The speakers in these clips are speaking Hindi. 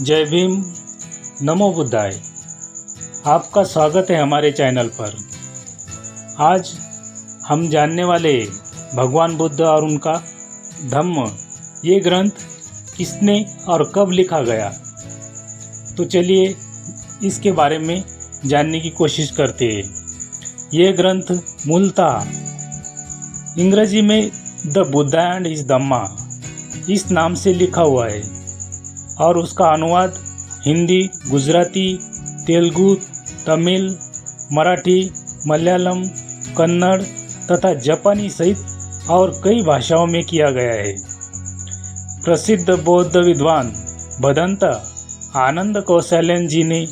जय भीम, नमो बुद्धाय। आपका स्वागत है हमारे चैनल पर। आज हम जानने वाले भगवान बुद्ध और उनका धम्म, ये ग्रंथ किसने और कब लिखा गया। तो चलिए इसके बारे में जानने की कोशिश करते हैं। ये ग्रंथ मूलतः अंग्रेजी में द बुद्धा एंड हिज धम्मा इस नाम से लिखा हुआ है और उसका अनुवाद हिंदी, गुजराती, तेलुगु, तमिल, मराठी, मलयालम, कन्नड़ तथा जापानी सहित और कई भाषाओं में किया गया है। प्रसिद्ध बौद्ध विद्वान भदंत आनंद कौशल्यन जी ने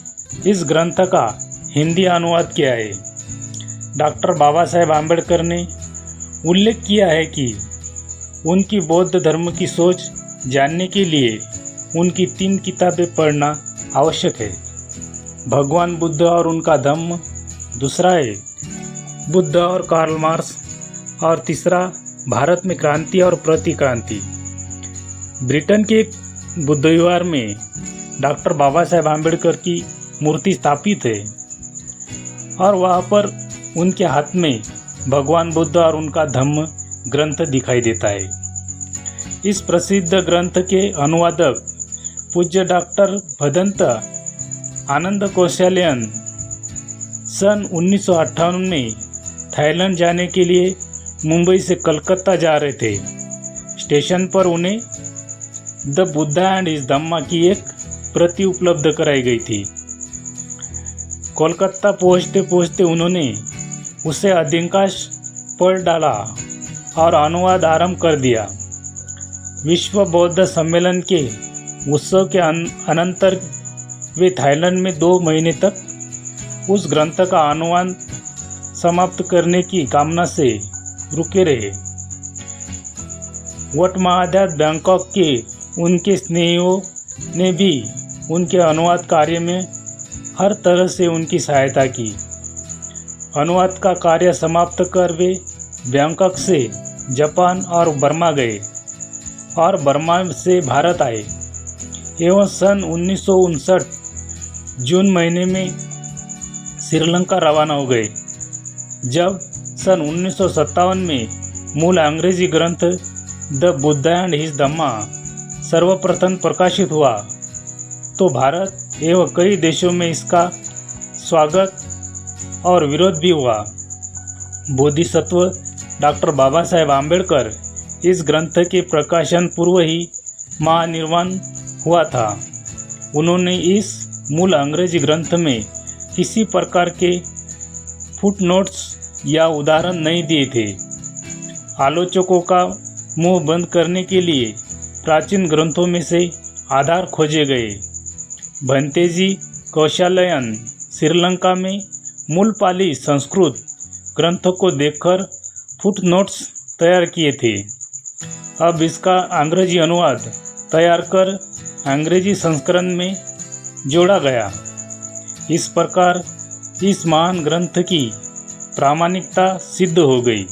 इस ग्रंथ का हिंदी अनुवाद किया है। डॉक्टर बाबा साहेब आम्बेडकर ने उल्लेख किया है कि उनकी बौद्ध धर्म की सोच जानने के लिए उनकी 3 किताबें पढ़ना आवश्यक है। भगवान बुद्ध और उनका धम्म, दूसरा है बुद्ध और कार्ल मार्क्स और तीसरा भारत में क्रांति और प्रतिक्रांति। ब्रिटेन के एक बुद्ध विहार में डॉक्टर बाबा साहेब आम्बेडकर की मूर्ति स्थापित है और वहाँ पर उनके हाथ में भगवान बुद्ध और उनका धम्म ग्रंथ दिखाई देता है। इस प्रसिद्ध ग्रंथ के अनुवादक पूज्य डॉक्टर भदंत आनंद कौशल्यन सन 1958 में थाईलैंड जाने के लिए मुंबई से कलकत्ता जा रहे थे। स्टेशन पर उन्हें द बुद्धा एंड हिज धम्मा की एक प्रति उपलब्ध कराई गई थी। कोलकाता पहुंचते पहुंचते उन्होंने उसे अधिकांश पढ़ डाला और अनुवाद आरंभ कर दिया। विश्व बौद्ध सम्मेलन के उत्सव के अनंतर वे थाईलैंड में 2 महीने तक उस ग्रंथ का अनुवाद समाप्त करने की कामना से रुके रहे। वट महाध्यात बैंकॉक के उनके स्नेहियों ने भी उनके अनुवाद कार्य में हर तरह से उनकी सहायता की। अनुवाद का कार्य समाप्त कर वे बैंकॉक से जापान और बर्मा गए और बर्मा से भारत आए एवं सन 1959 जून महीने में श्रीलंका रवाना हो गए। जब सन 1957 में मूल अंग्रेजी ग्रंथ द बुद्धा एंड हिज धम्मा सर्वप्रथम प्रकाशित हुआ तो भारत एवं कई देशों में इसका स्वागत और विरोध भी हुआ। बोधिसत्व डॉक्टर बाबा साहेब आम्बेडकर इस ग्रंथ के प्रकाशन पूर्व ही महानिर्वाण हुआ था। उन्होंने इस मूल अंग्रेजी ग्रंथ में किसी प्रकार के फुटनोट्स या उदाहरण नहीं दिए थे। आलोचकों का मुंह बंद करने के लिए प्राचीन ग्रंथों में से आधार खोजे गए। भंतेजी कौशल्यन श्रीलंका में मूल पाली संस्कृत ग्रंथों को देखकर फुटनोट्स तैयार किए थे। अब इसका अंग्रेजी अनुवाद तैयार कर अंग्रेजी संस्करण में जोड़ा गया। इस प्रकार इस महान ग्रंथ की प्रामाणिकता सिद्ध हो गई।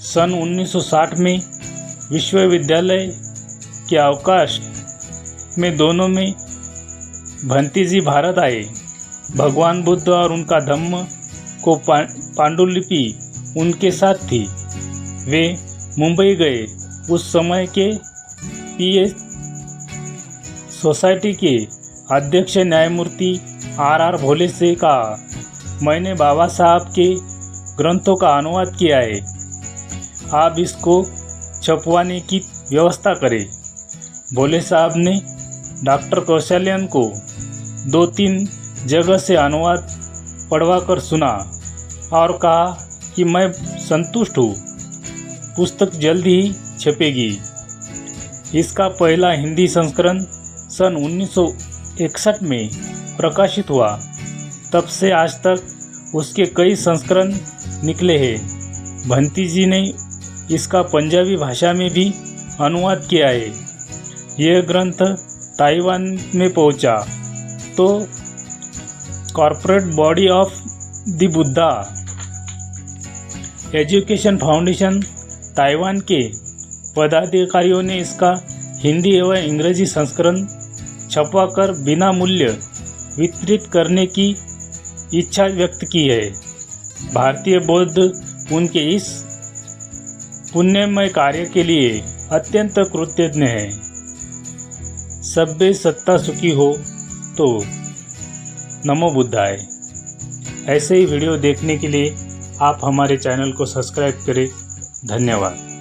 सन 1960 में विश्वविद्यालय के अवकाश में दोनों में भंतेजी भारत आए। भगवान बुद्ध और उनका धम्म को पांडुलिपि उनके साथ थी। वे मुंबई गए। उस समय के पीएस सोसाइटी के अध्यक्ष न्यायमूर्ति आर भोले से कहा, मैंने बाबा साहब के ग्रंथों का अनुवाद किया है, आप इसको छपवाने की व्यवस्था करें। भोले साहब ने डॉक्टर कौशल्यन को 2-3 जगह से अनुवाद पढ़वा कर सुना और कहा कि मैं संतुष्ट हूँ, पुस्तक जल्द ही छपेगी। इसका पहला हिंदी संस्करण सन 1961 में प्रकाशित हुआ। तब से आज तक उसके कई संस्करण निकले हैं। भंतेजी ने इसका पंजाबी भाषा में भी अनुवाद किया है। यह ग्रंथ ताइवान में पहुंचा तो corporate body of the Buddha education foundation Taiwan के पदाधिकारियों ने इसका हिंदी एवं अंग्रेजी संस्करण छपवाकर बिना मूल्य वितरित करने की इच्छा व्यक्त की है। भारतीय बौद्ध उनके इस पुण्यमय कार्य के लिए अत्यंत कृतज्ञ है। सभ्य सत्ता सुखी हो। तो नमो बुद्धाय। ऐसे ही वीडियो देखने के लिए आप हमारे चैनल को सब्सक्राइब करें। धन्यवाद।